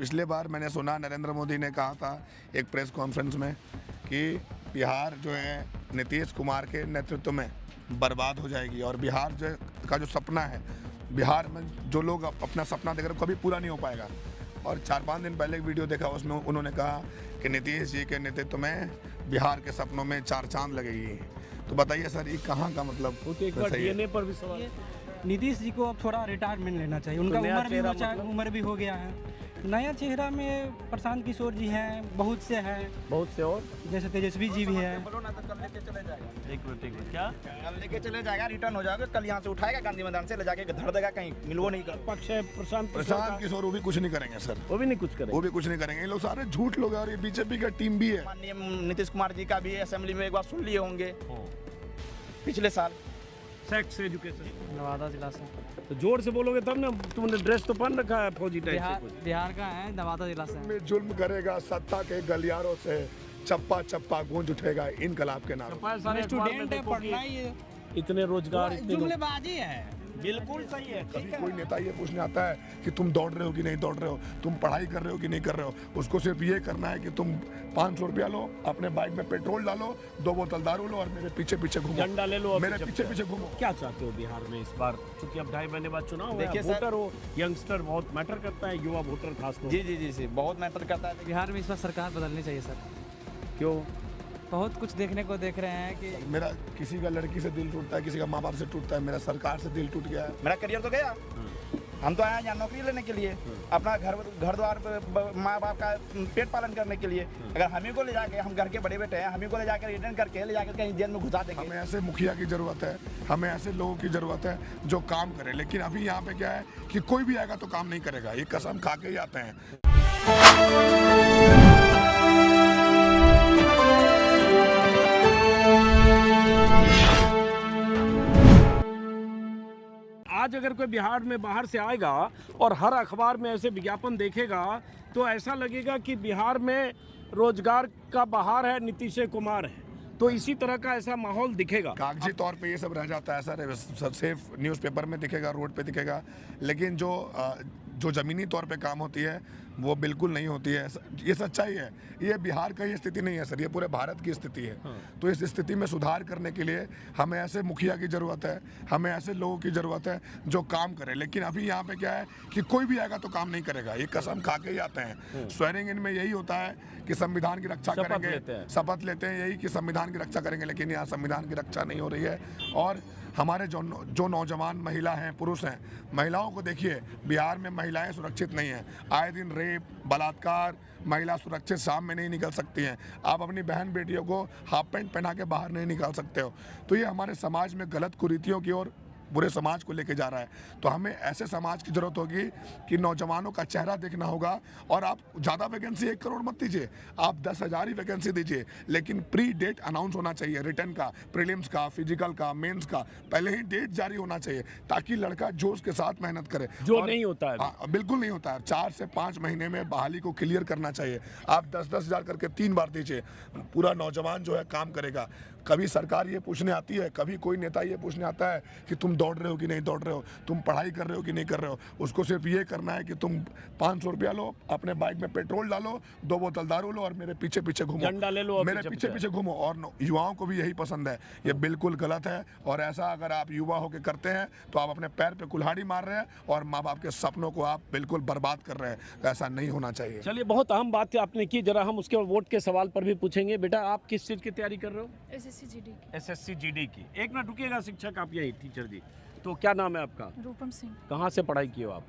पिछले बार मैंने सुना नरेंद्र मोदी ने कहा था एक प्रेस कॉन्फ्रेंस में कि बिहार जो है नीतीश कुमार के नेतृत्व में बर्बाद हो जाएगी और बिहार का जो सपना है, बिहार में जो लोग अपना सपना देख रहे कभी पूरा नहीं हो पाएगा। और 4-5 दिन पहले एक वीडियो देखा, उसमें उन्होंने कहा कि नीतीश जी के नेतृत्व में बिहार के सपनों में 4 चांद लगेगी। तो बताइए सर, ये कहाँ का मतलब? तो एक बार डीएनए पर भी सवाल। नीतीश जी को अब थोड़ा रिटायरमेंट लेना चाहिए, उनका उम्र भी हो गया है। नया चेहरा में प्रशांत किशोर जी हैं, बहुत से और जैसे तेजस्वी जी भी हैं। एक मिनट क्या कल लेके चले जाएगा, रिटर्न हो जाएगा, कल यहाँ से उठाएगा गांधी मैदान से ले जाके धर देगा, कहीं मिलवो नहीं कर। पक्ष है प्रशांत किशोर, वो भी कुछ नहीं करेंगे सर, वो भी नहीं कुछ करेंगे, वो भी कुछ नहीं करेंगे। ये लोग सारे झूठ लोग हैं और ये बीजेपी का टीम भी है। माननीय नीतीश कुमार जी का भी असेंबली में एक बार सुन लिए होंगे पिछले साल। सेक्स एजुकेशन नवादा जिला से। तो जोर से बोलोगे तब ना। तुमने ड्रेस तो पहन रखा है फौजी टाइप से। बिहार का है, नवादा जिला से। में जुल्म करेगा, सत्ता के गलियारों से चप्पा चप्पा गूंज उठेगा इनकलाब के नाम। स्टूडेंट है, पढ़ना ही है। इतने रोजगार, जुमलेबाजी है। बिल्कुल सही है। कभी कोई नेता ये पूछने आता है कि तुम दौड़ रहे हो कि नहीं दौड़ रहे हो, तुम पढ़ाई कर रहे हो कि नहीं कर रहे हो। उसको सिर्फ ये करना है कि तुम 500 रुपया लो, अपने बाइक में पेट्रोल डालो, 2 बोतल दारू लो और मेरे पीछे पीछे घूमो, झंडा ले लो, मेरे पीछे पीछे घूमो। क्या चाहते हो बिहार में इस बार? क्योंकि अब 2.5 महीने बाद चुनाव है, वोटर हो, यंगस्टर बहुत मैटर करता है, युवा वोटर खास तौर। जी बहुत मैटर करता है। बिहार में इस बार सरकार बदलनी चाहिए सर। क्यों? बहुत कुछ देखने को देख रहे हैं कि मेरा किसी का लड़की से दिल टूटता है, किसी का माँ बाप से टूटता है, मेरा सरकार से दिल टूट गया है। मेरा करियर तो गया, हम तो आए यहाँ नौकरी लेने के लिए, अपना घर द्वार माँ बाप का पेट पालन करने के लिए। अगर हम ही को ले जाके, हम घर के बड़े बेटे हैं, हम ही को ले जाकर रिटर्न करके ले जाकर कहीं जेल में घुसा देंगे। हमें ऐसे मुखिया की जरूरत है, हमें ऐसे लोगों की जरूरत है जो काम करे। लेकिन अभी यहाँ पे क्या है कि कोई भी आएगा तो काम नहीं करेगा, ये कसम खा के ही आते हैं। आज अगर कोई बिहार में बाहर से आएगा और हर अखबार में ऐसे विज्ञापन देखेगा तो ऐसा लगेगा कि बिहार में रोजगार का बहार है, नीतीश कुमार है। तो इसी तरह का ऐसा माहौल दिखेगा। कागजी तौर पे ये सब रह जाता है सर, सिर्फ न्यूज़पेपर में दिखेगा, रोड पे दिखेगा, लेकिन जो ज़मीनी तौर पे काम होती है वो बिल्कुल नहीं होती है। ये सच्चाई है। ये बिहार का ही स्थिति नहीं है सर, ये पूरे भारत की स्थिति है। तो इस स्थिति में सुधार करने के लिए हमें ऐसे मुखिया की ज़रूरत है, हमें ऐसे लोगों की ज़रूरत है जो काम करें। लेकिन अभी यहाँ पे क्या है कि कोई भी आएगा तो काम नहीं करेगा, ये कसम खा के ही आते हैं। स्वेरिंग इन में यही होता है कि संविधान की रक्षा करेंगे, शपथ लेते हैं यही कि संविधान की रक्षा करेंगे, लेकिन यहाँ संविधान की रक्षा नहीं हो रही है। और हमारे जो नौजवान महिला हैं, पुरुष हैं, महिलाओं को देखिए, बिहार में महिलाएं सुरक्षित नहीं हैं। आए दिन रेप, बलात्कार, महिला सुरक्षित शाम में नहीं निकल सकती हैं। आप अपनी बहन बेटियों को हाफ पैंट पहना के बाहर नहीं निकाल सकते हो। तो ये हमारे समाज में गलत कुरीतियों की ओर, बुरे समाज को लेके जा रहा है। तो हमें ऐसे समाज की जरूरत होगी कि नौजवानों का चेहरा देखना होगा। और आप ज़्यादा वैकेंसी 1 करोड़ मत दीजिए, आप 10,000 ही वैकेंसी दीजिए, लेकिन प्री डेट अनाउंस होना चाहिए, रिटर्न का, प्रीलिम्स का, फिजिकल का, मेंस का, पहले ही डेट जारी होना चाहिए ताकि लड़का जोश के साथ मेहनत करे। जो नहीं होता है, बिल्कुल नहीं होता है। 4 से 5 महीने में बहाली को क्लियर करना चाहिए। आप 10-10 हज़ार करके 3 बार दीजिए, पूरा नौजवान जो है काम करेगा। कभी सरकार ये पूछने आती है, कभी कोई नेता ये पूछने आता है कि तुम दौड़ रहे हो कि नहीं दौड़ रहे हो, तुम पढ़ाई कर रहे हो कि नहीं कर रहे हो। उसको सिर्फ ये करना है कि तुम 500 रुपया लो, अपने बाइक में पेट्रोल डालो, 2 बोतल दारू लो और मेरे पीछे पीछे घूमो, झंडा ले लो, मेरे पीछे पीछे घूमो। और युवाओं को भी यही पसंद है। ये बिल्कुल गलत है। और ऐसा अगर आप युवा होकर करते हैं तो आप अपने पैर पे कुल्हाड़ी मार रहे हैं और माँ बाप के सपनों को आप बिल्कुल बर्बाद कर रहे हैं। ऐसा नहीं होना चाहिए। चलिए, बहुत अहम बात आपने की, जरा हम उसके वोट के सवाल पर भी पूछेंगे। बेटा, आप किस चीज़ की तैयारी कर रहे हो? SSC GD की। एक मिनट रुकिएगा, शिक्षक आप यही, टीचर जी। तो क्या नाम है आपका? रूपम सिंह। कहाँ से पढ़ाई की हो आप?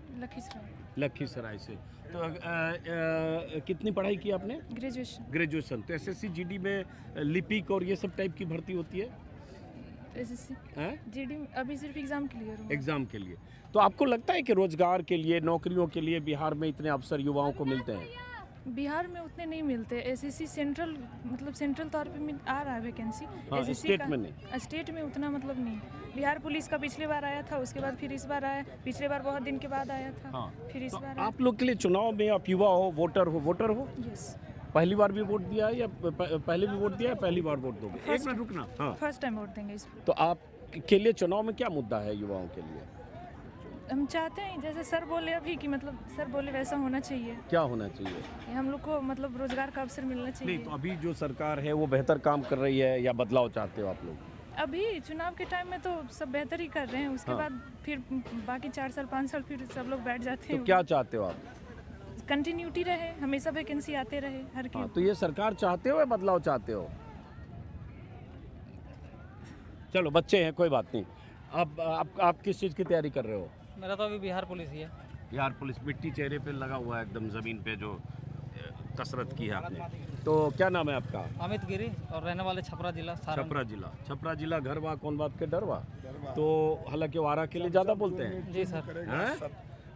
लखीसराय से। तो कितनी पढ़ाई की आपने? ग्रेजुएशन। तो SSC GD में लिपिक और ये सब टाइप की भर्ती होती है? SSC GD अभी सिर्फ एग्जाम क्लियर हुआ। एग्जाम के लिए। तो आपको लगता है कि रोजगार के लिए, नौकरियों के लिए बिहार में इतने अवसर युवाओं को मिलते हैं? बिहार में उतने नहीं मिलते। SSC सेंट्रल, मतलब सेंट्रल तौर पे आ रहा है वैकेंसी। SSC स्टेट में नहीं, स्टेट में उतना मतलब नहीं। बिहार पुलिस का पिछले बार आया था, उसके बाद फिर इस बार आया, पिछले बार बहुत दिन के बाद आया था, फिर इस बार। आप लोग के लिए चुनाव में, आप युवा हो, वोटर हो? यस। पहली बार भी वोट दिया है या पहले भी वोट दिया है, पहली बार वोट दोगे? एक मिनट रुकना। हाँ, फर्स्ट टाइम वोट देंगे इस। तो आप के लिए चुनाव में क्या मुद्दा है युवाओं के लिए? हम चाहते हैं जैसे सर बोले अभी कि मतलब सर बोले वैसा होना चाहिए क्या होना चाहिए? कि हम लोग को मतलब रोजगार का अवसर मिलना नहीं, चाहिए। तो अभी जो सरकार है वो बेहतर काम कर रही है या बदलाव चाहते हो आप लोग? अभी चुनाव के टाइम में तो सब बेहतर ही कर रहे हैं, उसके हाँ। बाद फिर बाकी 4 साल 5 साल फिर सब लोग बैठ जाते तो हैं। क्या चाहते हो आप? कंटिन्यूटी रहे, हमेशा वैकेंसी आते रहे हर की। हाँ, तो ये सरकार चाहते हो या बदलाव चाहते हो? चलो बच्चे हैं, कोई बात नहीं। अब आप किस चीज़ की तैयारी कर रहे हो? मेरा तो अभी बिहार पुलिस ही है। बिहार पुलिस। मिट्टी चेहरे पे लगा हुआ है एकदम, ज़मीन पे जो कसरत की है आपने। तो क्या नाम है आपका? अमित गिरी और रहने वाले छपरा जिला छपरा जिला। छपरा जिला घरवा कौन बात के डरवा। तो हालांकि वो आरा के लिए ज़्यादा बोलते हैं। जी सर। हैं?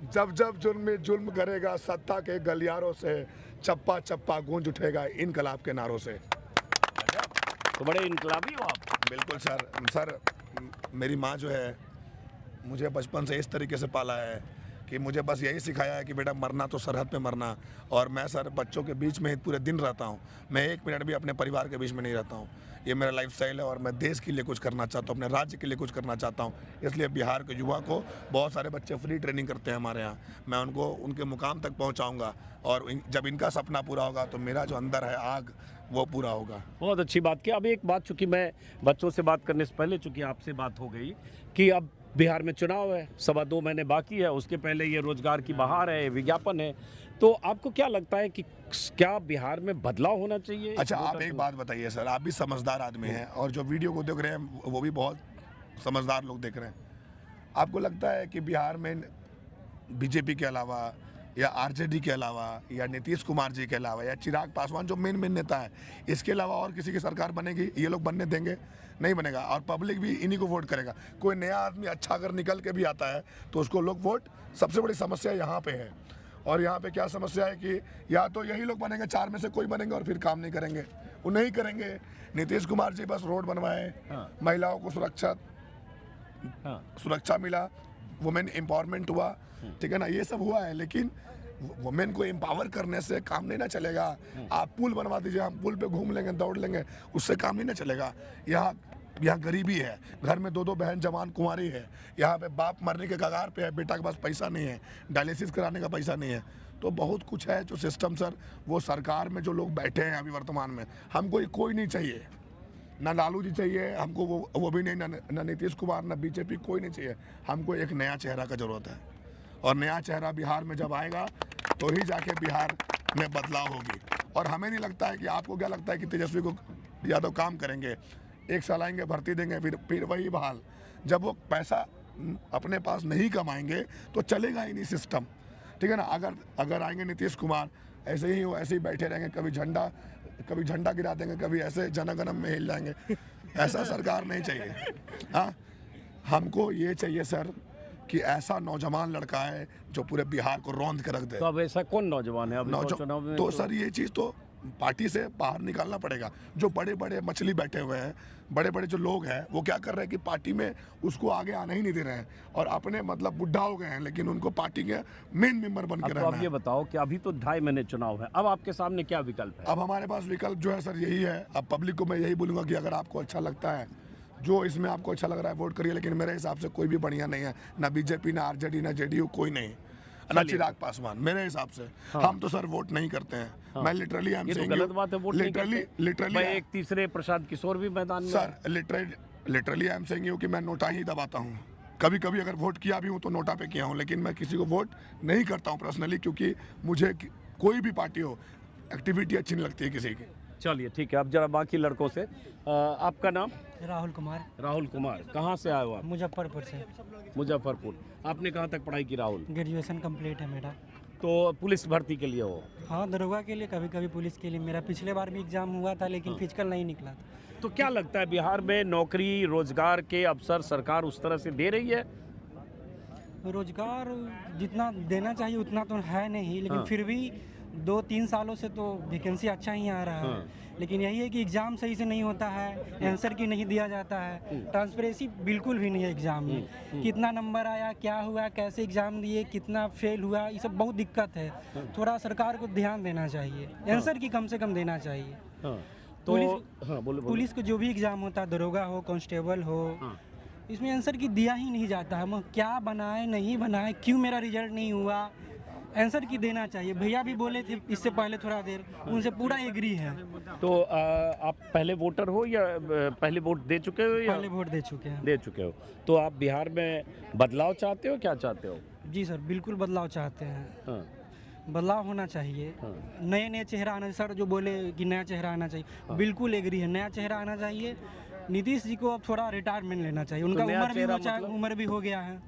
जब जब जुल्म में जुल्म करेगा सत्ता के गलियारों से, चप्पा चप्पा गूंज उठेगा इनकलाब के नारों से। तो बड़े इनकलाबी हो आप। बिल्कुल सर मेरी माँ जो है मुझे बचपन से इस तरीके से पाला है कि मुझे बस यही सिखाया है कि बेटा मरना तो सरहद पे मरना। और मैं सर बच्चों के बीच में ही पूरे दिन रहता हूँ, मैं 1 मिनट भी अपने परिवार के बीच में नहीं रहता हूँ। ये मेरा लाइफस्टाइल है और मैं देश के लिए कुछ करना चाहता हूँ, अपने राज्य के लिए कुछ करना चाहता हूँ। इसलिए बिहार के युवा को बहुत सारे बच्चे फ्री ट्रेनिंग करते हैं हमारे यहाँ, मैं उनको उनके मुकाम तक पहुँचाऊँगा। और जब इनका सपना पूरा होगा तो मेरा जो अंदर है आग वो पूरा होगा। बहुत अच्छी बात की। अब एक बात, चूँकि मैं बच्चों से बात करने से पहले चूँकि आपसे बात हो गई कि अब बिहार में चुनाव है, 2.25 महीने बाकी है, उसके पहले ये रोजगार की बहार है, विज्ञापन है। तो आपको क्या लगता है कि क्या बिहार में बदलाव होना चाहिए? अच्छा आप एक बात बताइए सर, आप भी समझदार आदमी हैं और जो वीडियो को देख रहे हैं वो भी बहुत समझदार लोग देख रहे हैं। आपको लगता है कि बिहार में बीजेपी के अलावा या आरजेडी के अलावा या नीतीश कुमार जी के अलावा या चिराग पासवान जो मेन नेता है, इसके अलावा और किसी की सरकार बनेगी? ये लोग बनने देंगे? नहीं बनेगा। और पब्लिक भी इन्हीं को वोट करेगा। कोई नया आदमी अच्छा अगर निकल के भी आता है तो उसको लोग वोट। सबसे बड़ी समस्या यहाँ पे है। और यहाँ पे क्या समस्या है कि या तो यही लोग बनेंगे, 4 में से कोई बनेंगे और फिर काम नहीं करेंगे, वो नहीं करेंगे। नीतीश कुमार जी बस रोड बनवाए, महिलाओं को सुरक्षा मिला, वुमेन एम्पावरमेंट हुआ, ठीक है ना, ये सब हुआ है। लेकिन वुमेन को एम्पावर करने से काम नहीं ना चलेगा। आप पुल बनवा दीजिए, हम पुल पे घूम लेंगे, दौड़ लेंगे, उससे काम नहीं ना चलेगा। यहाँ गरीबी है, घर में 2-2 बहन जवान कुंवारी है, यहाँ पे बाप मरने के कगार पे है, बेटा के पास पैसा नहीं है, डायलिसिस कराने का पैसा नहीं है। तो बहुत कुछ है जो सिस्टम सर, वो सरकार में जो लोग बैठे हैं अभी वर्तमान में, हमको कोई नहीं चाहिए। ना लालू जी चाहिए हमको, वो भी नहीं, ना नीतीश कुमार, ना बीजेपी, कोई नहीं चाहिए। हमको एक नया चेहरा का ज़रूरत है। और नया चेहरा बिहार में जब आएगा तो ही जाके बिहार में बदलाव होगी। और हमें नहीं लगता है कि, आपको क्या लगता है कि तेजस्वी को यादव काम करेंगे? 1 साल आएंगे, भर्ती देंगे, फिर वही बहाल। जब वो पैसा अपने पास नहीं कमाएंगे तो चलेगा ही नहीं सिस्टम, ठीक है ना। अगर आएंगे नीतीश कुमार, ऐसे ही बैठे रहेंगे, कभी झंडा गिरा देंगे, कभी ऐसे जनगणम में हिल जाएंगे, ऐसा सरकार नहीं चाहिए। हाँ, हमको ये चाहिए सर कि ऐसा नौजवान लड़का है जो पूरे बिहार को रौंद के रख दे। तो अब ऐसा कौन नौजवान है? अब तो सर ये चीज़ तो पार्टी से बाहर निकालना पड़ेगा। जो बड़े बड़े मछली बैठे हुए हैं, बड़े बड़े जो लोग हैं, वो क्या कर रहे हैं कि पार्टी में उसको आगे आने ही नहीं दे रहे हैं और अपने मतलब बुढ़ा हो गए हैं, लेकिन उनको पार्टी के मेन मेंबर बन के रहना है। अब ये बताओ कि अभी तो 2.5 महीने चुनाव है, अब आपके सामने क्या विकल्प है? अब हमारे पास विकल्प जो है सर यही है। अब पब्लिक को मैं यही बोलूँगा कि अगर आपको अच्छा लगता है, जो इसमें आपको अच्छा लग रहा है, वोट करिए। लेकिन मेरे हिसाब से कोई भी बढ़िया नहीं है, ना बीजेपी, ना आरजेडी, ना जेडीयू, कोई नहीं, ना चिराग पासवान, मेरे हिसाब से। हम तो सर वोट नहीं करते हैं। मैं लिटरली ये तो गलत बात है, वोट नहीं करते। लिटरली एक तीसरे प्रशांत किशोर भी मैदान में sir, literally I am saying you कि मैं नोटा ही दबाता हूँ। कभी कभी अगर वोट किया भी हूँ तो नोटा पे किया हूँ, लेकिन मैं किसी को वोट नहीं करता हूँ पर्सनली, क्योंकि मुझे कोई भी पार्टी हो, एक्टिविटी अच्छी नहीं लगती है किसी की। चलिए ठीक है, अब जरा बाकी लड़कों से। आपका नाम? राहुल कुमार। राहुल कुमार, कहाँ से आए हो आप? मुजफ्फरपुर से। मुजफ्फरपुर। आपने कहाँ तक पढ़ाई की राहुल? ग्रेजुएशन कंप्लीट है मेरा। तो पुलिस भर्ती के लिए हो? हाँ, दरोगा के लिए, कभी कभी पुलिस के लिए। मेरा पिछले बार भी एग्जाम हुआ था, लेकिन फिजिकल नहीं निकला था। तो क्या लगता है बिहार में नौकरी रोजगार के अवसर सरकार उस तरह से दे रही है? रोजगार जितना देना चाहिए उतना तो है नहीं, लेकिन फिर भी 2-3 सालों से तो वैकेंसी अच्छा ही आ रहा है। लेकिन यही है कि एग्ज़ाम सही से नहीं होता है, आंसर की नहीं दिया जाता है, ट्रांसपेरेंसी बिल्कुल भी नहीं है एग्ज़ाम में। कितना नंबर आया, क्या हुआ, कैसे एग्ज़ाम दिए, कितना फेल हुआ, ये सब बहुत दिक्कत है। थोड़ा सरकार को ध्यान देना चाहिए, आंसर की कम से कम देना चाहिए। तो पुलिस को जो भी एग्ज़ाम होता है, दरोगा हो, कांस्टेबल हो, इसमें आंसर की दिया ही नहीं जाता है। क्या बनाए नहीं बनाए, क्यों मेरा रिजल्ट नहीं हुआ, आंसर की देना चाहिए। भैया भी बोले थे इससे पहले थोड़ा देर, उनसे पूरा एग्री है। तो आप पहले वोटर हो या पहले वोट दे चुके हो या पहले वोट दे चुके हैं। दे चुके हो? तो आप बिहार में बदलाव चाहते हो, क्या चाहते हो? जी सर, बिल्कुल बदलाव चाहते हैं। हाँ, बदलाव होना चाहिए, नए नए चेहरा आना। सर जो बोले कि नया चेहरा आना चाहिए, बिल्कुल एग्री है, नया चेहरा आना चाहिए। नीतीश जी को अब थोड़ा रिटायरमेंट लेना चाहिए, उनका नया उम्र भी चेहरा हो उम्र भी हो गया है।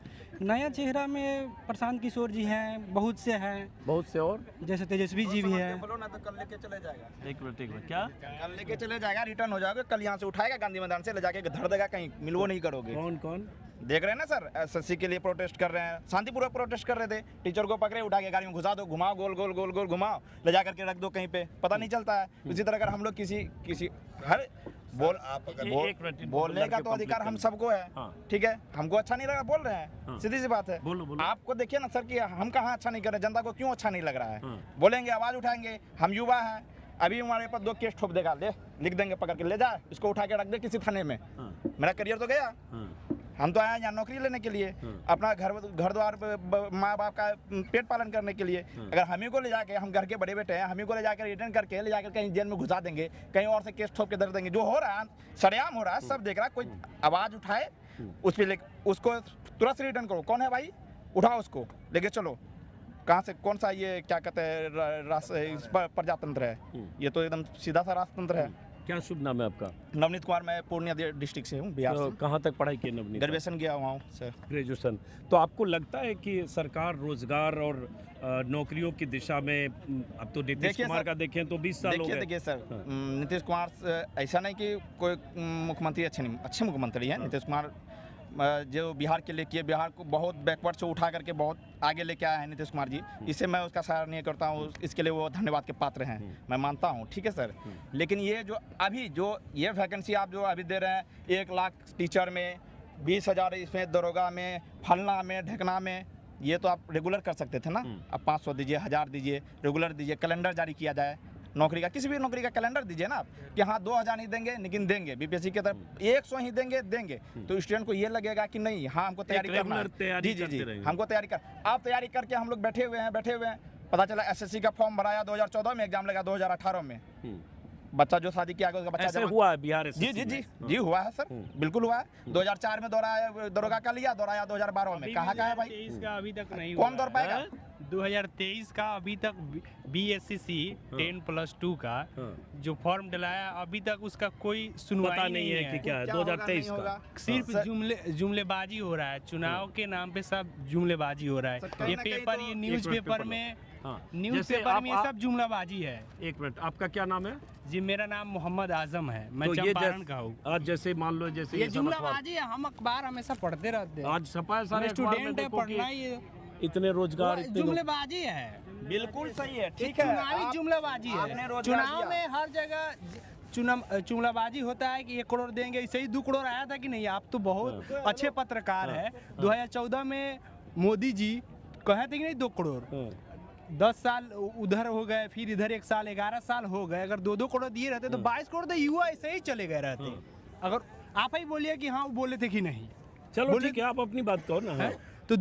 नया चेहरा में प्रशांत किशोर जी हैं, बहुत से हैं, बहुत से और जैसे तेजस्वी जी भी हैं। बोलो ना तो कल लेके चले जाएगा। एक मिनट क्या? कल लेके चले जाएगा, रिटर्न हो जाएगा, कल यहाँ से उठाएगा गांधी मैदान से ले जाके धर देगा, कहीं मिलवो नहीं करोगे। कौन कौन? देख रहे हैं ना सर, एसएससी के लिए प्रोटेस्ट कर रहे हैं, शांतिपूर्वक प्रोटेस्ट कर रहे थे। टीचर को पकड़े, उठा के गाड़ी में घुसा दो, घुमाओ, गोल गोल गोल गोल घुमाओ, ले जा करके रख दो कहीं पे, पता नहीं चलता है। उसी तरह अगर हम लोग किसी हर बोलने का तो अधिकार हम सबको है, ठीक है। हमको अच्छा नहीं लगा बोल रहे हैं, सीधी सी बात है। बोलो। आपको देखिए ना सर कि हम कहाँ अच्छा नहीं कर रहे, जनता को क्यों अच्छा नहीं लग रहा है। बोलेंगे, आवाज उठाएंगे, हम युवा हैं। अभी हमारे पास 2 केस ठोप देगा, ले लिख देंगे पकड़ के, ले जा इसको उठा के रख दे किसी थाने में, मेरा करियर तो गया। हम तो आए हैं यहाँ नौकरी लेने के लिए, अपना घर द्वार माँ बाप का पेट पालन करने के लिए। अगर हम ही को ले जाके, हम घर के बड़े बेटे हैं, हम ही को ले जाकर रिटर्न करके ले जाकर कहीं जेल में घुसा देंगे, कहीं और से केस ठोक के दर देंगे, जो हो रहा है सरेआम हो रहा है, सब देख रहा है। कोई आवाज उठाए उस पर उसको तुरंत रिटर्न करो। कौन है भाई, उठाओ उसको, लेके चलो। कहाँ से, कौन सा ये क्या कहते हैं प्रजातंत्र है, ये तो एकदम सीधा सा राजतंत्र है। क्या शुभ नाम है आपका? नवनीत कुमार, मैं पूर्णिया डिस्ट्रिक्ट से हूँ, बिहार तो से। कहाँ तक पढ़ाई की नवनीत? ग्रेजुएशन किया हुआ हूँ सर। ग्रेजुएशन। तो आपको लगता है कि सरकार रोजगार और नौकरियों की दिशा में, अब तो नीतीश कुमार का देखें तो 20 साल हो गए। देखिए सर, नीतीश कुमार ऐसा नहीं कि कोई मुख्यमंत्री अच्छे मुख्यमंत्री हैं। नीतीश कुमार जो बिहार के लिए किए, बिहार को बहुत बैकवर्ड से उठा करके बहुत आगे लेके आए हैं नीतीश कुमार जी। इससे मैं उसका सराहनीय करता हूँ, इसके लिए वो धन्यवाद के पात्र हैं, मैं मानता हूँ, ठीक है सर। लेकिन ये जो ये वैकेंसी आप जो अभी दे रहे हैं, 1 लाख टीचर में, 20,000 इसमें दरोगा में, फलना में, ढकना में, ये तो आप रेगुलर कर सकते थे ना। आप 500 दीजिए, 1000 दीजिए, रेगुलर दीजिए, कैलेंडर जारी किया जाए नौकरी का, किसी भी नौकरी का कैलेंडर दीजिए ना आप, कि हाँ 2000 नहीं देंगे लेकिन देंगे, बीपीएससी की तरफ 100 ही देंगे। तो स्टूडेंट को ये लगेगा कि नहीं, हाँ हमको तैयारी करना है। जी, हमको तैयारी कर, आप तैयारी करके हम लोग बैठे हुए हैं। पता चला एसएससी का फॉर्म भराया 2014 में, एग्जाम लगा 2018 में। बच्चा जो शादी किया उसका बच्चा हुआ है बिहार? जी हुआ है सर, बिल्कुल हुआ है। 2004 में दरोगा का लिया, दोहराया 2012 में। कहाँ का है भाई, इसका अभी तक नहीं कौन दौड़ पाएगा? 2023 का अभी तक BSCC 10+2 का जो फॉर्म डलाया, अभी तक उसका कोई सुनवाई नहीं है कि क्या है। 2023 का सिर्फ जुमलेबाजी हो रहा है, चुनाव के नाम पे सब जुमलेबाजी हो रहा है। ये पेपर, ये न्यूज़पेपर में, न्यूज़पेपर में ये सब जुमलाबाजी है। एक मिनट, आपका क्या नाम है? जी, मेरा नाम मोहम्मद आजम है, मैं तो चंपारण का हूँ। आज जैसे मान लो, जैसे ये जुमलाबाजी है, हम अखबार हमेशा पढ़ते रहते हैं। आज छपा है सारे स्टूडेंट है, पढ़ना ही इतने रोजगार, जुमलेबाजी है। बिल्कुल सही है, ठीक है। चुनावी जुमलाबाजी है, चुनाव में हर जगह जुमलाबाजी होता है कि 1 करोड़ देंगे, ऐसे ही 2 करोड़ आया था कि नहीं। आप तो बहुत अच्छे पत्रकार है। 2014 में मोदी जी कहे थे कि नहीं 2 करोड़, 10 साल उधर हो गए, फिर इधर 1 साल, 11 साल हो गए। अगर 2-2 करोड़ दिए रहते तो 22 करोड़ तो युवा ऐसे ही चले गए रहते। अगर आप ही बोलिए कि हाँ बोले थे कि नहीं, चलो ठीक है, आप अपनी बात करो ना। है तो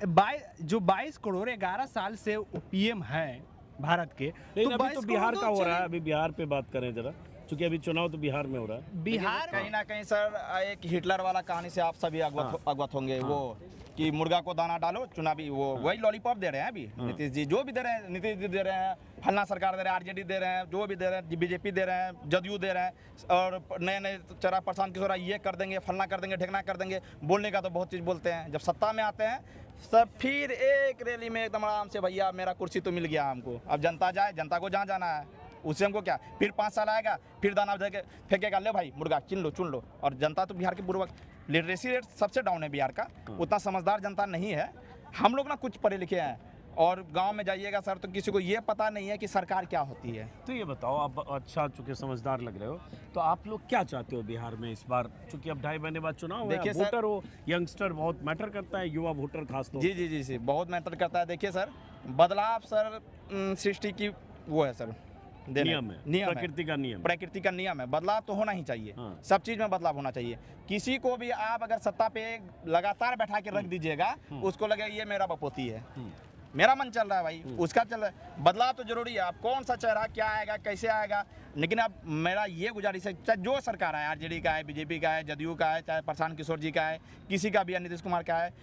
22 करोड़ 11 साल से पीएम है भारत के। लेकिन अभी तो बिहार का हो रहा है, अभी बिहार पे बात करें जरा, क्योंकि अभी चुनाव तो बिहार में हो रहा है। बिहार कहीं ना कहीं सर, एक हिटलर वाला कहानी से आप सभी अवगत होंगे। वो कि मुर्गा को दाना डालो, चुनावी वो वही लॉलीपॉप दे रहे हैं अभी नीतीश जी। जो भी दे रहे हैं, नीतीश जी दे रहे हैं, फलना सरकार दे रहे हैं, आरजेडी दे रहे हैं, जो भी दे रहे हैं, बीजेपी दे रहे हैं, जदयू दे रहे हैं, और नए चेहरा प्रशांत किशोर ये कर देंगे, फलना कर देंगे, ढेकना कर देंगे। बोलने का तो बहुत चीज़ बोलते हैं, जब सत्ता में आते हैं सब फिर एक रैली में एकदम आराम से, भैया मेरा कुर्सी तो मिल गया हमको, अब जनता जाए, जनता को जहाँ जाना है उससे हमको क्या। फिर 5 साल आएगा, फिर दाना फेंकेगा, ले भाई मुर्गा चुन लो। और जनता तो बिहार के पूर्वक लिटरेसी रेट सबसे डाउन है बिहार का, उतना समझदार जनता नहीं है। हम लोग ना कुछ पढ़े लिखे हैं, और गांव में जाइएगा सर तो किसी को ये पता नहीं है कि सरकार क्या होती है। तो ये बताओ, आप अच्छा चूंकि समझदार लग रहे हो, तो आप लोग क्या चाहते हो बिहार में इस बार, चूंकि अब 2.5 महीने बाद चुनाव है, वोटर हो, यंगस्टर बहुत मैटर करता है, युवा वोटर खास तौर। जी बहुत मैटर करता है। देखिए सर, बदलाव सर सृष्टि की वो है सर, नियम है, नियम है। प्रकृति का नियम। प्रकृति का नियम है, बदलाव तो होना ही चाहिए। हाँ। सब चीज में बदलाव होना चाहिए। किसी को भी आप अगर सत्ता पे लगातार बैठा के रख दीजिएगा, उसको लगे ये मेरा बपोती है, मेरा मन चल रहा है भाई, उसका चल रहा है। बदलाव तो जरूरी है। आप कौन सा चेहरा क्या आएगा, कैसे आएगा, लेकिन अब मेरा ये गुजारिश है, चाहे जो सरकार है, आरजेडी का है, बीजेपी का है, जदयू का है, चाहे प्रशांत किशोर जी का है, किसी का भी है, नीतीश कुमार का है,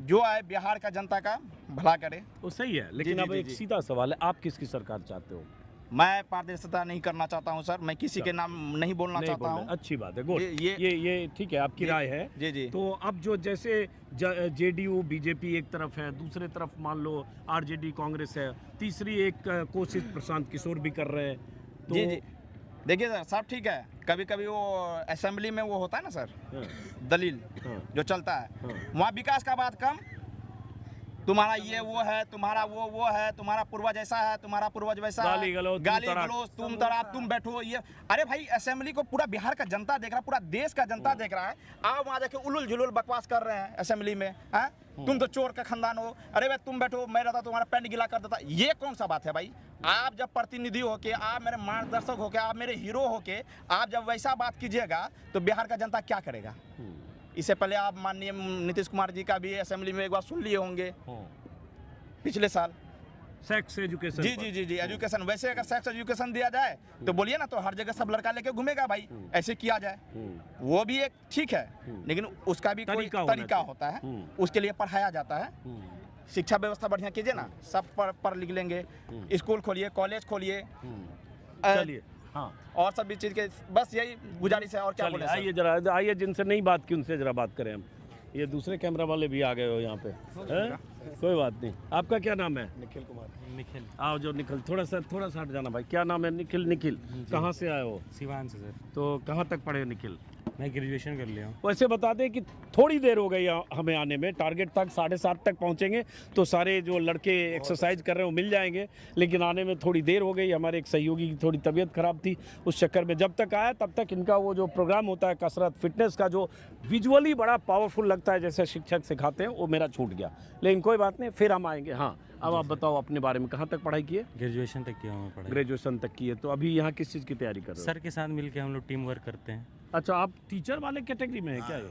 जो आए बिहार का जनता का भला करे। वो सही है, लेकिन जी, अब जी, एक जी। सीधा सवाल है, आप किसकी सरकार चाहते हो? मैं पारदर्शिता नहीं करना चाहता हूँ सर, मैं किसी के नाम नहीं बोलना नहीं चाहता बोल रहे, हूँ। अच्छी बात है, गुड। ये- ये ठीक है, आपकी जी, राय है। जी, जी। तो अब जो जैसे जेडीयू बीजेपी एक तरफ है, दूसरे तरफ मान लो आरजेडी कांग्रेस है, तीसरी एक कोशिश प्रशांत किशोर भी कर रहे हैं, तो जी जी, देखिए सर, सब ठीक है। कभी कभी वो असेंबली में वो होता है ना सर, हाँ, दलील हाँ, जो चलता है, हाँ। वहाँ विकास का बात कम, तुम्हारा ये वो है, तुम्हारा वो है, तुम्हारा पूर्वज ऐसा है, तुम्हारा पूर्वज वैसा है, गाली गलौज, गाली तुम तड़ाक। गलौज, तुम तड़ाक, तुम बैठो ये। अरे भाई, असेंबली को पूरा बिहार का जनता देख रहा है, पूरा देश का जनता देख रहा है। आप वहाँ जाके उलुल जुलुल बकवास कर रहे हैं असेंबली में, हैं? तुम तो चोर का खानदान हो, अरे भाई तुम बैठो, मैं रहता तुम्हारा पेंट गिला कर देता। ये कौन सा बात है भाई? आप जब प्रतिनिधि होके, आप मेरे मार्गदर्शक होके, आप मेरे हीरो होके, आप जब वैसा बात कीजिएगा तो बिहार का जनता क्या करेगा? इससे पहले आप माननीय नीतीश कुमार जी का भी असेंबली में एक बार सुन लिए होंगे, पिछले साल। सेक्स एजुकेशन जी जी जी जी, एजुकेशन। वैसे अगर सेक्स एजुकेशन दिया जाए तो बोलिए ना, तो हर जगह सब लड़का लेके घूमेगा भाई, ऐसे किया जाए। वो भी एक ठीक है, लेकिन उसका भी कोई तरीका होना तरीका चाहिए। होता है, उसके लिए पढ़ाया जाता है। शिक्षा व्यवस्था बढ़िया कीजिए ना, सब पढ़ लिख लेंगे। स्कूल खोलिए, कॉलेज खोलिए, चलिए, हाँ, और सब भी चीज़ के, बस यही गुजारिश है। और क्या चलिए, बोले सर? आइए जरा, आइए जिनसे नहीं बात की उनसे जरा बात करें हम। ये दूसरे कैमरा वाले भी आ गए हो यहाँ पे, हैं? कोई बात नहीं। आपका क्या नाम है? निखिल कुमार। निखिल आओ जो निखिल, थोड़ा सा हट जाना भाई। क्या नाम है? निखिल। निखिल कहाँ से आए हो? सिवान से सर, तो कहाँ तक पढ़े हो निखिल? मैं ग्रेजुएशन कर लिया हूँ। वैसे बता दें कि थोड़ी देर हो गई हमें आने में, टारगेट तक 7:30 तक पहुंचेंगे तो सारे जो लड़के एक्सरसाइज कर रहे हैं वो मिल जाएंगे, लेकिन आने में थोड़ी देर हो गई। हमारे एक सहयोगी की थोड़ी तबीयत खराब थी, उस चक्कर में जब तक आया तब तक इनका वो जो प्रोग्राम होता है कसरत फिटनेस का, जो विजुअली बड़ा पावरफुल लगता है जैसे शिक्षक सिखाते हैं, वो मेरा छूट गया। लेकिन कोई बात नहीं, फिर हम आएंगे। हाँ, अब आप बताओ अपने बारे में, कहाँ तक पढ़ाई की है? ग्रेजुएशन तक किया हूँ पढ़ाई। ग्रेजुएशन तक की है। तो अभी यहाँ किस चीज़ की तैयारी कर रहे हो? सर के साथ मिलके हम लोग टीम वर्क करते हैं। अच्छा, आप टीचर वाले कैटेगरी में है क्या ये?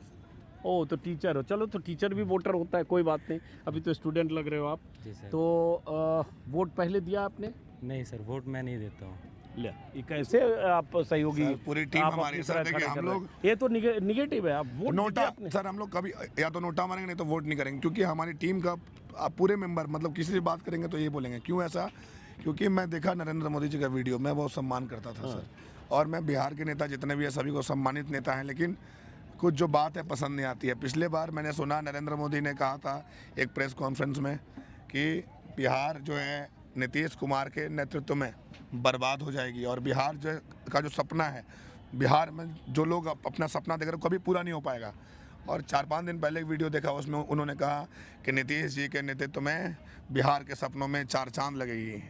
ओ, तो टीचर हो। चलो, तो टीचर भी वोटर होता है, कोई बात नहीं। अभी तो स्टूडेंट लग रहे हो आप। जी सर। तो वोट पहले दिया आपने? नहीं सर, वोट मैं नहीं देता हूँ। ले, ये कैसे आप सहयोगी? सर, पूरी टीम आप हमारी। अपनी सर, तरह देखिए, खड़े हम कर रहे हैं। लोग- ये तो निगेटिव है। आप वोट नोटा दीजिए आपने। सर, हम लोग कभी या तो नोटा मारेंगे, नहीं तो वोट नहीं करेंगे, क्योंकि हमारी टीम का आप पूरे मेंबर, मतलब किसी से बात करेंगे तो ये बोलेंगे। क्यों ऐसा? क्योंकि मैं देखा नरेंद्र मोदी जी का वीडियो, मैं बहुत सम्मान करता था सर, और मैं बिहार के नेता जितने भी हैं सभी को सम्मानित नेता हैं, लेकिन कुछ जो बात है पसंद नहीं आती है। पिछले बार मैंने सुना नरेंद्र मोदी ने कहा था एक प्रेस कॉन्फ्रेंस में कि बिहार जो है नीतीश कुमार के नेतृत्व में बर्बाद हो जाएगी, और बिहार जो का जो सपना है, बिहार में जो लोग अपना सपना देख रहे हैं कभी पूरा नहीं हो पाएगा। और 4-5 दिन पहले एक वीडियो देखा, उसमें उन्होंने कहा कि नीतीश जी के नेतृत्व में बिहार के सपनों में 4 चांद लगेगी।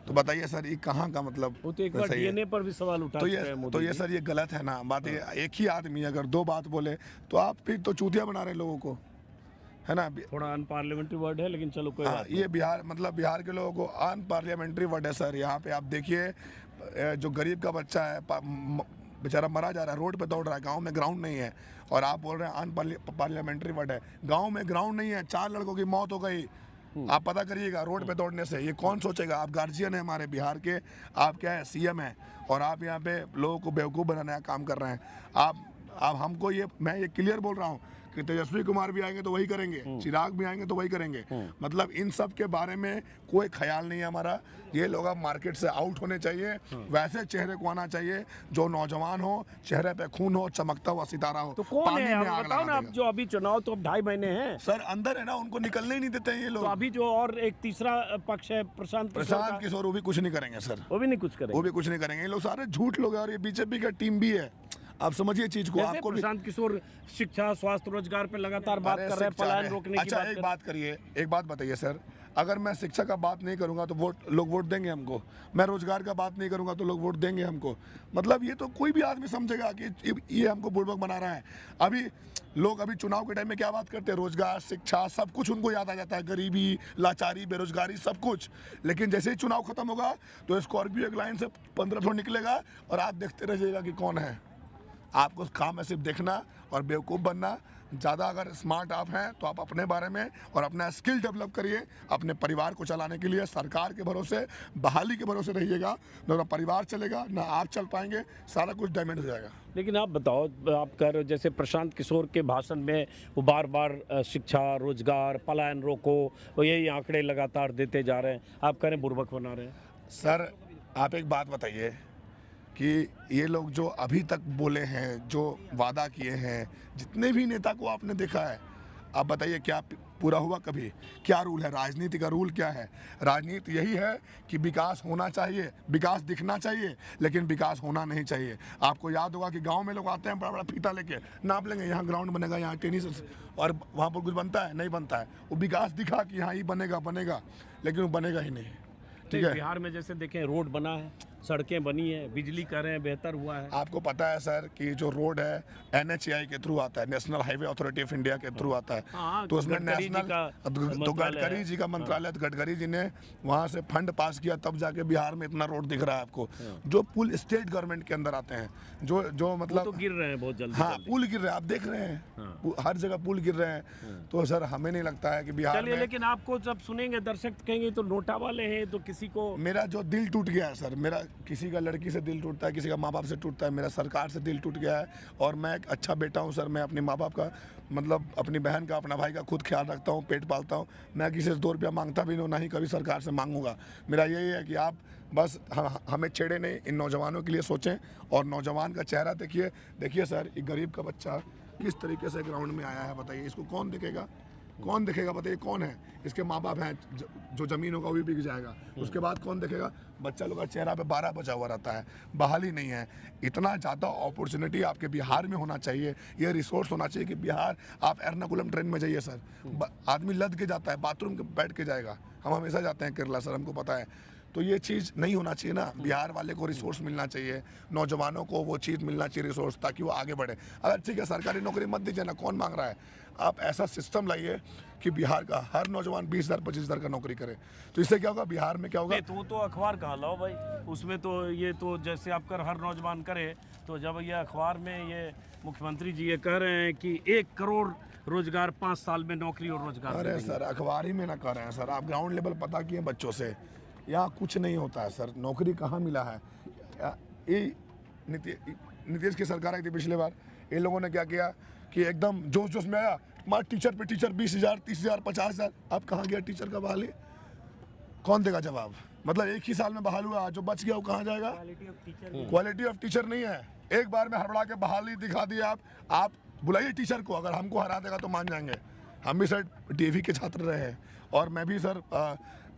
तो बताइए सर, ये कहाँ का मतलब वो तो एक बार सही है? डीएनए पर भी सवाल उठा चुके हैं मोदी ये जी। सर, ये गलत है ना बात। ये एक ही आदमी अगर 2 बात बोले तो आप फिर तो चूतिया बना रहे लोगों को, है ना? थोड़ा अनपार्लियामेंट्री वर्ड है, लेकिन चलो कोई हाँ, बात ये बिहार, मतलब बिहार के लोगों को अनपार्लियामेंट्री वर्ड है सर। यहाँ पे आप देखिए, जो गरीब का बच्चा है बेचारा मरा जा रहा है, रोड पे दौड़ रहा है, गांव में ग्राउंड नहीं है, और आप बोल रहे हैं अनपार्लियामेंट्री वर्ड है। गांव में ग्राउंड नहीं है, 4 लड़कों की मौत हो गई। आप पता करिएगा रोड पे दौड़ने से। ये कौन सोचेगा? आप गार्जियन है हमारे बिहार के, आप क्या है, सीएम है, और आप यहाँ पे लोगों को बेवकूफ़ बनाने का काम कर रहे हैं। आप हमको मैं ये क्लियर बोल रहा हूँ कि तेजस्वी कुमार भी आएंगे तो वही करेंगे, चिराग भी आएंगे तो वही करेंगे। मतलब इन सब के बारे में कोई ख्याल नहीं है हमारा। ये लोग अब मार्केट से आउट होने चाहिए। वैसे चेहरे को आना चाहिए जो नौजवान हो, चेहरे पे खून हो, चमकता हुआ सितारा हो। तो कौन पानी है में आप आग बताओ लगा ना। अब देगा। जो अभी चुनाव तो अब 2.5 महीने हैं सर, अंदर है ना, उनको निकलने ही नहीं देते हैं ये तो लोग। अभी जो और एक तीसरा पक्ष है प्रशांत प्रशांत किशोर, वो भी कुछ नहीं करेंगे सर, वो भी नहीं कुछ वो करेंगे। भी कुछ नहीं करेंगे। ये लोग सारे झूठ लोग हैं, और ये बीजेपी का टीम भी है। आप समझिए चीज को। जैसे आपको भी प्रशांत किशोर शिक्षा, स्वास्थ्य, रोजगार पे लगातार बात अरे कर रहे हैं, शिक्षा पलायन है। रोकने की अच्छा, बात एक कर बात करिए, एक बात बताइए सर, अगर मैं शिक्षा का बात नहीं करूंगा तो लोग वोट देंगे हमको, मैं रोजगार का बात नहीं करूंगा तो लोग वोट देंगे हमको। मतलब ये तो कोई भी आदमी समझेगा कि ये हमको बुड़बक बना रहा है। अभी लोग अभी चुनाव के टाइम में क्या बात करते हैं, रोजगार, शिक्षा, सब कुछ उनको याद आ जाता है, गरीबी, लाचारी, बेरोजगारी, सब कुछ। लेकिन जैसे ही चुनाव खत्म होगा तो स्कॉर्पियो एक लाइन से 1500 निकलेगा और आप देखते रह जाइएगा कि कौन है। आपको काम है सिर्फ देखना और बेवकूफ़ बनना। ज़्यादा अगर स्मार्ट आप हैं तो आप अपने बारे में और अपना स्किल डेवलप करिए, अपने परिवार को चलाने के लिए सरकार के भरोसे, बहाली के भरोसे रहिएगा। ना परिवार चलेगा, ना आप चल पाएंगे, सारा कुछ डैमेज हो जाएगा। लेकिन आप बताओ, आप कह रहे हो जैसे प्रशांत किशोर के भाषण में वो बार बार शिक्षा, रोजगार, पलायन रोको, वो यही आंकड़े लगातार देते जा रहे हैं, आप कह रहे हैं बुर्बक बना रहे हैं। सर आप एक बात बताइए कि ये लोग जो अभी तक बोले हैं, जो वादा किए हैं, जितने भी नेता को आपने देखा है, आप बताइए क्या पूरा हुआ कभी? क्या रूल है? राजनीति का रूल क्या है? राजनीति यही है कि विकास होना चाहिए, विकास दिखना चाहिए, लेकिन विकास होना नहीं चाहिए। आपको याद होगा कि गांव में लोग आते हैं बड़ा बड़ा फीता लेके, नाप लेंगे यहाँ ग्राउंड बनेगा, यहाँ टेनिस, और वहाँ पर कुछ बनता है? नहीं बनता है। वो विकास दिखा कि हाँ ये बनेगा, लेकिन वो बनेगा ही नहीं। ठीक है, बिहार में जैसे देखें रोड बना है, सड़कें बनी है, बिजली कर रहे हैं, बेहतर हुआ है। आपको पता है सर कि जो रोड है NHAI के थ्रू आता है, national highway authority of India के थ्रू आता है। तो उसमें नेशनल तो गडकरी जी का मंत्रालय, गडकरी जी ने वहाँ से फंड पास किया, तब जाके बिहार में इतना रोड दिख रहा है आपको। जो पुल स्टेट गवर्नमेंट के अंदर आते हैं, जो मतलब तो गिर रहे हैं बहुत जल्दी। हाँ, पुल गिर रहे हैं, आप देख रहे हैं हर जगह पुल गिर रहे हैं। तो सर हमें नहीं लगता है कि बिहार में, लेकिन आपको जब सुनेंगे दर्शक कहेंगे तो नोटा वाले हैं, तो किसी को मेरा जो दिल टूट गया है सर, मेरा किसी का लड़की से दिल टूटता है, किसी का माँ बाप से टूटता है, मेरा सरकार से दिल टूट गया है। और मैं एक अच्छा बेटा हूँ सर, मैं अपने माँ बाप का, मतलब अपनी बहन का, अपना भाई का खुद ख्याल रखता हूँ, पेट पालता हूँ। मैं किसी से 2 रुपया मांगता भी नहीं, ना ही कभी सरकार से मांगूंगा। मेरा यही है कि आप बस हमें छेड़े नहीं, इन नौजवानों के लिए सोचें। और नौजवान का चेहरा देखिए सर, एक गरीब का बच्चा किस तरीके से ग्राउंड में आया है, बताइए इसको कौन देखेगा? कौन देखेगा? बताइए कौन है? इसके माँ बाप हैं, जो ज़मीन होगा वो भी बिक जाएगा। उसके बाद कौन देखेगा? बच्चा लोग का चेहरा पे 12 बचा हुआ रहता है, बहाली नहीं है। इतना ज़्यादा अपॉर्चुनिटी आपके बिहार में होना चाहिए, ये रिसोर्स होना चाहिए कि बिहार, आप एर्नाकुलम ट्रेन में जाइए सर, आदमी लद के जाता है, बाथरूम के बैठ के जाएगा। हम हमेशा जाते हैं केरला सर, हमको पता है। तो ये चीज़ नहीं होना चाहिए ना, बिहार वाले को रिसोर्स मिलना चाहिए, नौजवानों को वो चीज़ मिलना चाहिए रिसोर्स, ताकि वो आगे बढ़े। अगर ठीक है सरकारी नौकरी मत दीजिए ना, कौन मांग रहा है? आप ऐसा सिस्टम लाइए कि बिहार का हर नौजवान 20,000 25,000 का नौकरी करे। तो इससे क्या होगा, बिहार में क्या होगा? तो अखबार कहाँ लाओ भाई, उसमें तो ये तो जैसे आप कर हर नौजवान करे, तो जब ये अखबार में ये मुख्यमंत्री जी ये कह रहे हैं कि 1 करोड़ रोजगार 5 साल में नौकरी और रोजगार। अरे सर अखबार ही में ना कर रहे हैं सर, आप ग्राउंड लेवल पता किए बच्चों से, यहाँ कुछ नहीं होता है सर। नौकरी कहाँ मिला है? ये नीतीश की सरकार आई थी पिछले बार, इन लोगों ने क्या किया कि एकदम जोश जोश में आया, मार टीचर पे टीचर 20,000 30,000 50,000। अब कहाँ गया टीचर का बहाली? कौन देगा जवाब? मतलब एक ही साल में बहाल हुआ, जो बच गया वो कहाँ जाएगा? क्वालिटी ऑफ टीचर नहीं है। एक बार में हड़बड़ा के बहाली दिखा दी आप बुलाइए टीचर को, अगर हमको हरा देगा तो मान जाएंगे। हम भी सर DAV के छात्र रहे हैं और मैं भी सर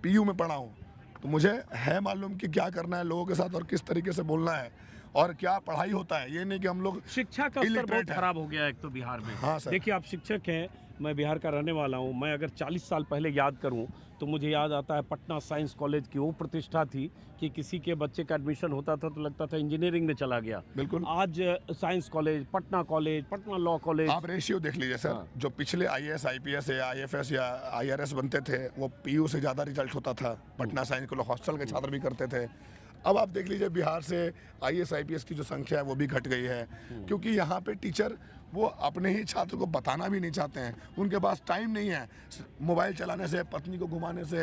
PU में पढ़ा हूँ, तो मुझे है मालूम कि क्या करना है लोगों के साथ और किस तरीके से बोलना है और क्या पढ़ाई होता है। ये नहीं कि हम लोग, शिक्षा का स्तर बहुत खराब हो गया है एक तो बिहार में। हाँ सर। देखिए आप शिक्षक हैं, मैं बिहार का रहने वाला हूँ। मैं अगर 40 साल पहले याद करूँ तो मुझे याद आता है पटना साइंस कॉलेज की वो प्रतिष्ठा थी कि किसी के बच्चे का एडमिशन होता था तो लगता था इंजीनियरिंग में चला गया। बिल्कुल। आज science college, Patna law college, आप रेशियो देख लीजिए सर। हाँ। जो पिछले IAS IPS या IFS या IRS बनते थे वो PU से ज़्यादा रिजल्ट होता था। पटना साइंस के लोग हॉस्टल के छात्र भी करते थे। अब आप देख लीजिए बिहार से IAS IPS की जो संख्या है वो भी घट गई है, क्योंकि यहाँ पे टीचर वो अपने ही छात्र को बताना भी नहीं चाहते हैं। उनके पास टाइम नहीं है, मोबाइल चलाने से, पत्नी को घुमाने से,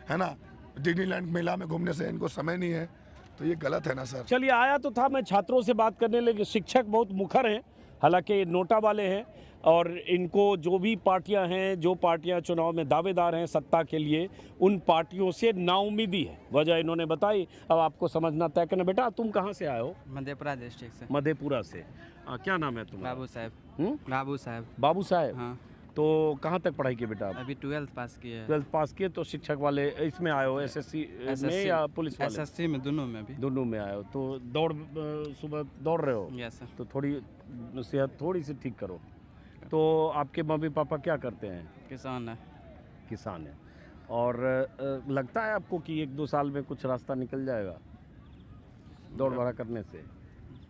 है ना, डिज्नीलैंड मेला में घूमने से इनको समय नहीं है। तो ये गलत है ना सर। चलिए आया तो था मैं छात्रों से बात करने, लेकिन शिक्षक बहुत मुखर हैं, हालांकि नोटा वाले हैं और इनको जो भी पार्टियां हैं, जो पार्टियां चुनाव में दावेदार हैं सत्ता के लिए, उन पार्टियों से नाउमीदी है। वजह इन्होंने बताई, अब आपको समझना तय करना। बेटा तुम कहाँ से आए हो? मधेपुरा डिस्ट्रिक्ट से। मधेपुरा से। क्या नाम है तुम्हारा? बाबू साहब। बाबू साहब। हाँ। तो कहाँ तक पढ़ाई की बेटा? अभी 12th पास किए। 12th पास किए तो शिक्षक वाले इसमें आए हो, SSC में या पुलिस वाले? SSC में, दोनों में भी। दोनों में आए हो। तो सुबह दौड़ रहे हो? Yes sir. तो थोड़ी सेहत थोड़ी सी ठीक करो। तो आपके मम्मी पापा क्या करते हैं? किसान है। किसान है। और लगता है आपको कि 1-2 साल में कुछ रास्ता निकल जाएगा दौड़ बड़ा करने से?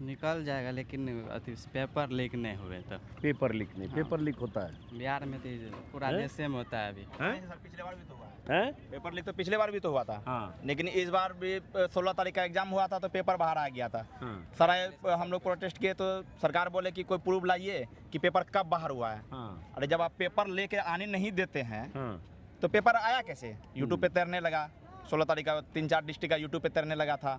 निकल जाएगा, लेकिन अति पेपर लीक नहीं हुए तो। पेपर लीक नहीं, पेपर लीक होता है बिहार में तो पूरा देश में होता है अभी। पिछले बार भी तो हुआ हैं? पेपर लीक तो पिछले बार भी तो हुआ था। हाँ। लेकिन इस बार भी 16 तारीख का एग्जाम हुआ था तो पेपर बाहर आ गया था। हाँ। सारा हम लोग प्रोटेस्ट किए तो सरकार बोले कि कोई प्रूफ लाइए कि पेपर कब बाहर हुआ है। हाँ। अरे जब आप पेपर लेके आने नहीं देते हैं हाँ। तो पेपर आया कैसे? यूट्यूब पे तैरने लगा। 16 तारीख का 3-4 डिस्ट्रिक्ट का यूट्यूब पे तैरने लगा था।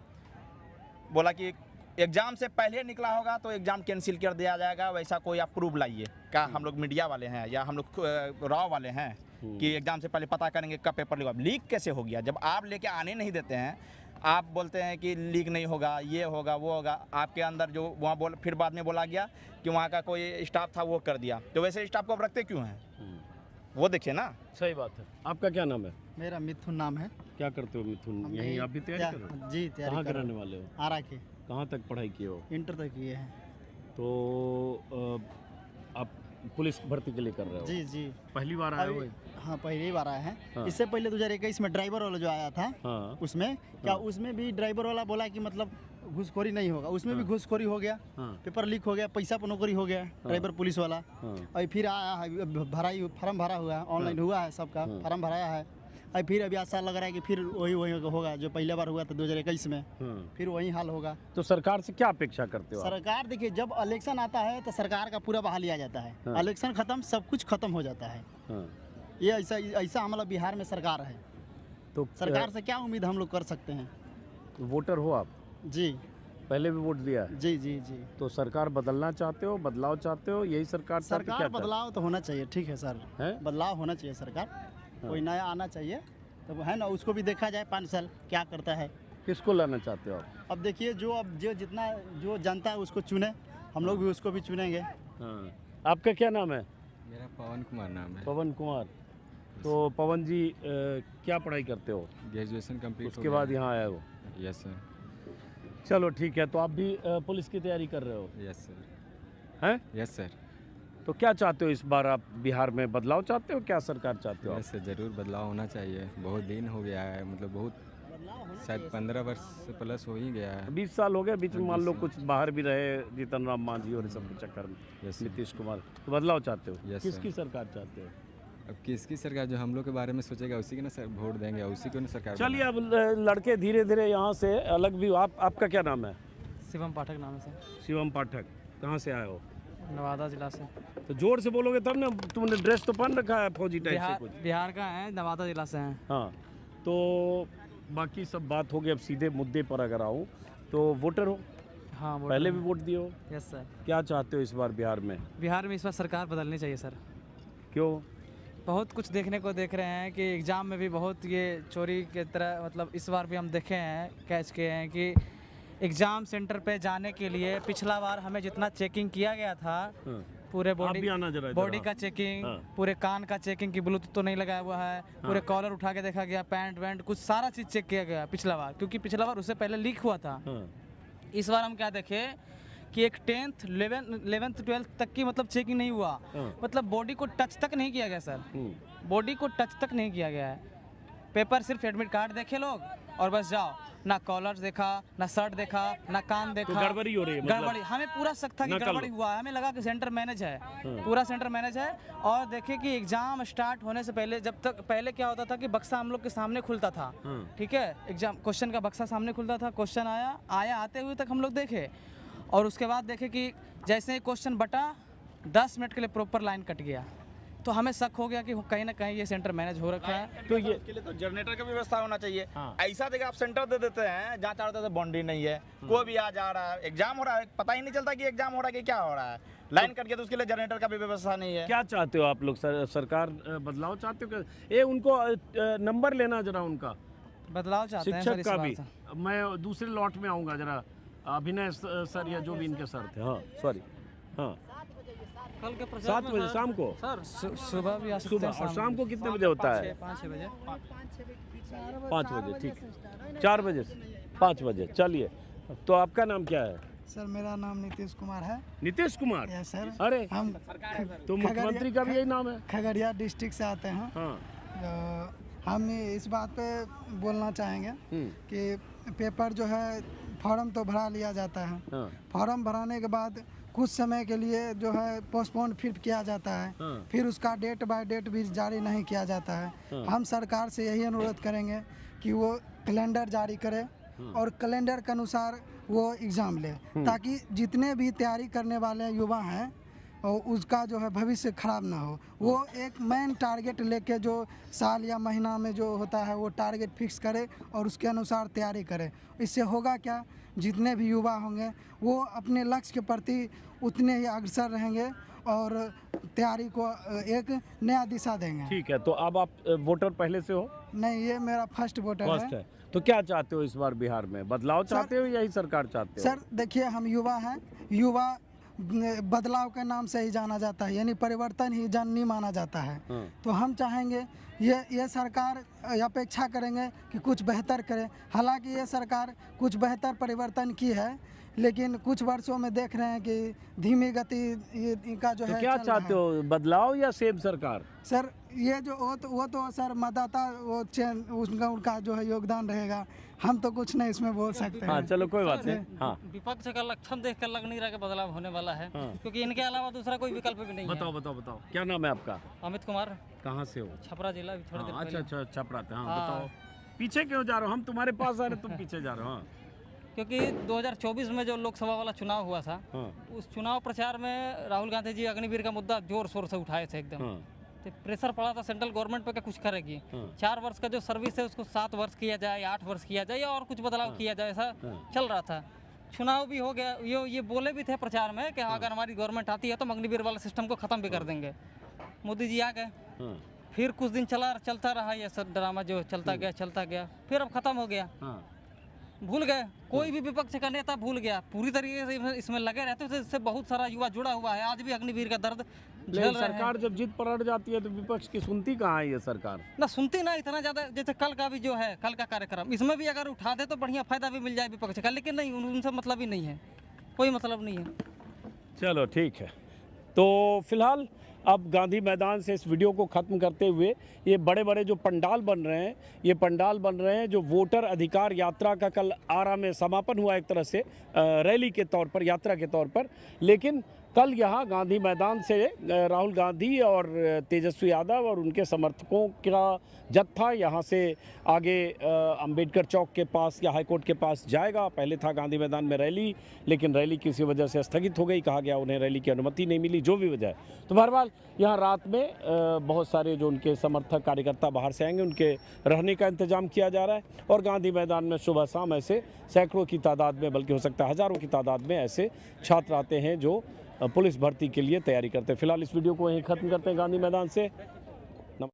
बोला कि एग्जाम से पहले निकला होगा तो एग्जाम कैंसिल कर दिया जाएगा, वैसा कोई आप प्रूफ लाइए। क्या हम लोग मीडिया वाले हैं या हम लोग राव वाले हैं कि एग्जाम से पहले पता करेंगे कब पेपर लीक होगा? लीक कैसे हो गया? जब आप लेके आने नहीं देते हैं, आप बोलते हैं कि लीक नहीं होगा, ये होगा, वो होगा। आपके अंदर जो वहाँ फिर बाद में बोला गया कि वहाँ का कोई स्टाफ था वो कर दिया, तो वैसे स्टाफ को आप रखते क्यों हैं? वो देखिए ना। सही बात है। आपका क्या नाम है? मेरा मिथुन नाम है। क्या करते हो मिथुन? यहीं आप भी तैयारी कर रहे हो? जी, कहाँ के रहने वाले हो? आरा के। कहाँ तक पढ़ाई किए हो? इंटर तक किए हैं। तो आप पुलिस भर्ती के लिए कर रहे हो? जी जी। पहली बार आए हो? हाँ, पहली बार आए हैं। हाँ। इससे पहले 2021 में ड्राइवर वाला जो आया था, हाँ। उसमें क्या उसमें भी ड्राइवर वाला बोला कि मतलब घूसखोरी नहीं होगा, उसमें भी घूसखोरी हो गया। हाँ। पेपर लीक हो गया, पैसा पर नौकरी हो गया ड्राइवर पुलिस वाला। हाँ। और फिर आया है, फॉर्म भरा हुआ है, ऑनलाइन हुआ है, सबका फॉर्म भराया है। और फिर अभी ऐसा लग रहा है कि फिर वही होगा जो पहले बार हुआ था 2021 में, फिर वही हाल होगा। तो सरकार से क्या अपेक्षा करते हो आप? सरकार देखिए, जब इलेक्शन आता है तो सरकार का पूरा बहाल लिया जाता है। हाँ। इलेक्शन खत्म, सब कुछ खत्म हो जाता है। हाँ। ये ऐसा हमारा बिहार में सरकार है। तो सरकार से क्या उम्मीद हम लोग कर सकते हैं? वोटर हो आप? जी पहले भी वोट दिया है? जी जी जी। तो सरकार बदलना चाहते हो, बदलाव चाहते हो? यही सरकार चाहते सरकार क्या बदलाव तो होना चाहिए, ठीक है सर, है? बदलाव होना चाहिए। सरकार कोई नया आना चाहिए, तो है ना, उसको भी देखा जाए 5 साल क्या करता है। किसको लाना चाहते हो आप? अब देखिए, जो जितना जो जनता है उसको चुने, हम लोग भी उसको भी चुनेंगे। हाँ। आपका क्या नाम है? मेरा पवन कुमार नाम है। पवन कुमार। तो पवन जी क्या पढ़ाई करते हो? ग्रेजुएशन कंप्लीट उसके बाद यहाँ आए हो? Yes sir. चलो ठीक है। तो आप भी पुलिस की तैयारी कर रहे हो? Yes sir. हैं? Yes sir. तो क्या चाहते हो इस बार आप बिहार में? बदलाव चाहते हो? क्या सरकार चाहते हो आप? यस सर, ज़रूर बदलाव होना चाहिए। बहुत दिन हो गया है, मतलब बहुत, शायद 15 वर्ष से प्लस हो ही गया है। 20 साल हो गए। बीच में मान लो कुछ बाहर भी रहे, जीतन राम मांझी और इस सब के चक्कर में, यस नीतीश कुमार। तो बदलाव चाहते हो? यस किसकी सर। सरकार चाहते हो? अब किसकी सरकार? जो हम लोग के बारे में सोचेगा उसी के ना सर वोट देंगे, उसी को ना सरकार। चलिए अब लड़के धीरे धीरे यहाँ से अलग भी। आपका क्या नाम है? शिवम पाठक नाम है सर। शिवम पाठक। कहाँ से आए हो? नवादा जिला से। तो जोर से बोलोगे तब ना। तुमने ड्रेस तो पहन रखा है फौजी टाइप से कुछ। बिहार का है, नवादा जिला से हैं। हाँ। तो बाकी सब बात हो गई। अब सीधे मुद्दे पर अगर आऊँ तो वोटर हो? हाँ, वोटर पहले भी हैं। वोट दिए हो? Yes sir. क्या चाहते हो इस बार बिहार में? बिहार में इस बार सरकार बदलनी चाहिए सर। क्यों? बहुत कुछ देखने को देख रहे हैं कि एग्ज़ाम में भी बहुत ये चोरी की तरह, मतलब इस बार भी हम देखे हैं, कैच किए हैं कि एग्ज़ाम सेंटर पे जाने के लिए पिछला बार हमें जितना चेकिंग किया गया था, हाँ। पूरे आप भी आना जरा इधर, बॉडी हाँ। का चेकिंग, हाँ। पूरे कान का चेकिंग कि ब्लूटूथ तो नहीं लगाया हुआ है, पूरे कॉलर उठा के देखा गया, पैंट वैंट कुछ सारा चीज़ चेक किया गया पिछला बार, क्योंकि पिछला बार उससे पहले लीक हुआ था। हाँ। इस बार हम क्या देखे कि एक 10th 11th 12th तक की मतलब चेकिंग नहीं हुआ। हाँ। मतलब बॉडी को टच तक नहीं किया गया सर, बॉडी को टच तक नहीं किया गया है। पेपर सिर्फ एडमिट कार्ड देखे लोग और बस जाओ, ना कॉलर देखा, ना शर्ट देखा, ना कान देखा। तो गड़बड़ी हो रही है मतलब? गड़बड़ी हमें पूरा शक था कि नकल गड़बड़ी हुआ है। हमें लगा कि सेंटर मैनेज है, पूरा सेंटर मैनेज है। और देखे कि एग्जाम स्टार्ट होने से पहले, जब तक पहले क्या होता था कि बक्सा हम लोग के सामने खुलता था, ठीक है, एग्जाम क्वेश्चन का बक्सा सामने खुलता था, क्वेश्चन आया आते हुए तक हम लोग देखे, और उसके बाद देखे कि जैसे ही क्वेश्चन बटा 10 मिनट के लिए प्रॉपर लाइन कट गया, तो हमें शक हो गया कि कहीं ना कहीं ये सेंटर मैनेज हो रखा है। तो ये के लिए तो जनरेटर का भी व्यवस्था होना चाहिए। हाँ। ऐसा जगह आप सेंटर दे देते हैं जहाँ चाहते थे बाउंड्री नहीं है, कोई भी आ जा रहा है, एग्जाम हो रहा है, पता ही नहीं चलता कि एग्जाम हो रहा है कि क्या हो रहा है, लाइन कट गया तो उसके लिए जनरेटर का भी व्यवस्था नहीं है। क्या चाहते हो आप लोग? सरकार बदलाव चाहते हो? ये उनको नंबर लेना जरा उनका, बदलाव चाहते हैं सर शिक्षक इस का बार भी। से। मैं दूसरे लॉट में आऊँगा जरा। अभिनय सर या जो भी इनके सर थे। हाँ सॉरी। हाँ, कल के 7 बजे शाम को? सर सुबह भी आ सकते सुबह। हैं, और शाम को कितने बजे होता है? 5-6 बजे। 5 बजे, ठीक है। 4 बजे से 5 बजे। चलिए, तो आपका नाम क्या है? सर मेरा नाम नीतीश कुमार है। नीतीश कुमार? Yes sir. अरे, हम तो मुख्यमंत्री का भी यही नाम है? खगड़िया डिस्ट्रिक्ट से आते हैं। हाँ। हम इस बात पे बोलना चाहेंगे कि पेपर जो है फॉर्म तो भरा लिया जाता है, फॉर्म भराने के बाद कुछ समय के लिए जो है पोस्टपोन फिर किया जाता है, फिर उसका डेट बाय डेट भी जारी नहीं किया जाता है। हम सरकार से यही अनुरोध करेंगे कि वो कैलेंडर जारी करे और कैलेंडर के अनुसार वो एग्ज़ाम ले, ताकि जितने भी तैयारी करने वाले युवा हैं और उसका जो है भविष्य खराब ना हो। वो एक मेन टारगेट लेके जो साल या महीना में जो होता है वो टारगेट फिक्स करे और उसके अनुसार तैयारी करे। इससे होगा क्या, जितने भी युवा होंगे वो अपने लक्ष्य के प्रति उतने ही अग्रसर रहेंगे और तैयारी को एक नया दिशा देंगे। ठीक है, तो अब आप वोटर पहले से हो? नहीं, ये मेरा फर्स्ट वोटर है। तो क्या चाहते हो इस बार बिहार में, बदलाव चाहते हो या यही सरकार चाहते हो? सर देखिए, हम युवा हैं, युवा बदलाव के नाम से ही जाना जाता है, यानी परिवर्तन ही जननी माना जाता है। तो हम चाहेंगे ये सरकार अपेक्षा करेंगे कि कुछ बेहतर करे। हालांकि ये सरकार कुछ बेहतर परिवर्तन की है, लेकिन कुछ वर्षों में देख रहे हैं कि धीमी गति इनका जो है। क्या चाहते हो, बदलाव या सेम सरकार? सर ये जो वो तो सर मतदाता वो उनका जो है योगदान रहेगा, हम तो कुछ नहीं इसमें बोल सकते हैं। हाँ चलो कोई बात नहीं। हाँ, विपक्ष का लक्षण देख कर लग नहीं रहा कि बदलाव होने वाला है, क्योंकि इनके अलावा दूसरा कोई विकल्प भी नहीं है। बताओ क्या नाम है आपका? अमित कुमार। कहाँ से हो? छपरा जिला। अच्छा छपरा थे। हाँ बताओ, पीछे क्यों जा रहे हो? हम तुम्हारे पास आ रहे, तुम पीछे जा रहे हो? क्योंकि 2024 में जो लोकसभा वाला चुनाव हुआ था, उस चुनाव प्रचार में राहुल गांधी जी अग्निवीर का मुद्दा जोर शोर से उठाए थे एकदम। तो प्रेशर पड़ा था सेंट्रल गवर्नमेंट पे कि कुछ करेगी। 4 वर्ष का जो सर्विस है उसको 7 वर्ष किया जाए, 8 वर्ष किया जाए या और कुछ बदलाव किया जाए, ऐसा चल रहा था। चुनाव भी हो गया, ये बोले भी थे प्रचार में कि अगर हमारी गवर्नमेंट आती है तो अग्निवीर वाला सिस्टम को खत्म भी कर देंगे। मोदी जी आ गए, फिर कुछ दिन चलता रहा ये सब ड्रामा जो चलता गया, फिर अब खत्म हो गया। भूल गए, कोई भी विपक्ष का नेता भूल गया पूरी तरीके से इसमें लगे रहते थे। इससे बहुत सारा युवा जुड़ा हुआ है, आज भी अग्निवीर का दर्द झेल सरकार जब जीत पर अड़ जाती है तो विपक्ष की सुनती कहाँ है ये सरकार? ना सुनती ना इतना ज्यादा। जैसे कल का भी जो है, कल का कार्यक्रम, इसमें भी अगर उठा दे तो बढ़िया फायदा भी मिल जाए विपक्ष का, लेकिन नहीं, उनसे मतलब ही नहीं है, कोई मतलब नहीं है। चलो ठीक है, तो फिलहाल अब गांधी मैदान से इस वीडियो को ख़त्म करते हुए ये बड़े बड़े जो पंडाल बन रहे हैं, ये पंडाल बन रहे हैं जो वोटर अधिकार यात्रा का कल आरा में समापन हुआ, एक तरह से रैली के तौर पर, यात्रा के तौर पर। लेकिन कल यहाँ गांधी मैदान से राहुल गांधी और तेजस्वी यादव और उनके समर्थकों का जत्था यहाँ से आगे अंबेडकर चौक के पास या हाईकोर्ट के पास जाएगा। पहले था गांधी मैदान में रैली, लेकिन रैली किसी वजह से स्थगित हो गई, कहा गया उन्हें रैली की अनुमति नहीं मिली, जो भी वजह है। तो बहरहाल यहाँ रात में बहुत सारे जो उनके समर्थक कार्यकर्ता बाहर से आएंगे, उनके रहने का इंतजाम किया जा रहा है। और गांधी मैदान में सुबह शाम ऐसे सैकड़ों की तादाद में, बल्कि हो सकता है हज़ारों की तादाद में ऐसे छात्र आते हैं जो पुलिस भर्ती के लिए तैयारी करते हैं। फिलहाल इस वीडियो को यहीं ख़त्म करते हैं गांधी मैदान से।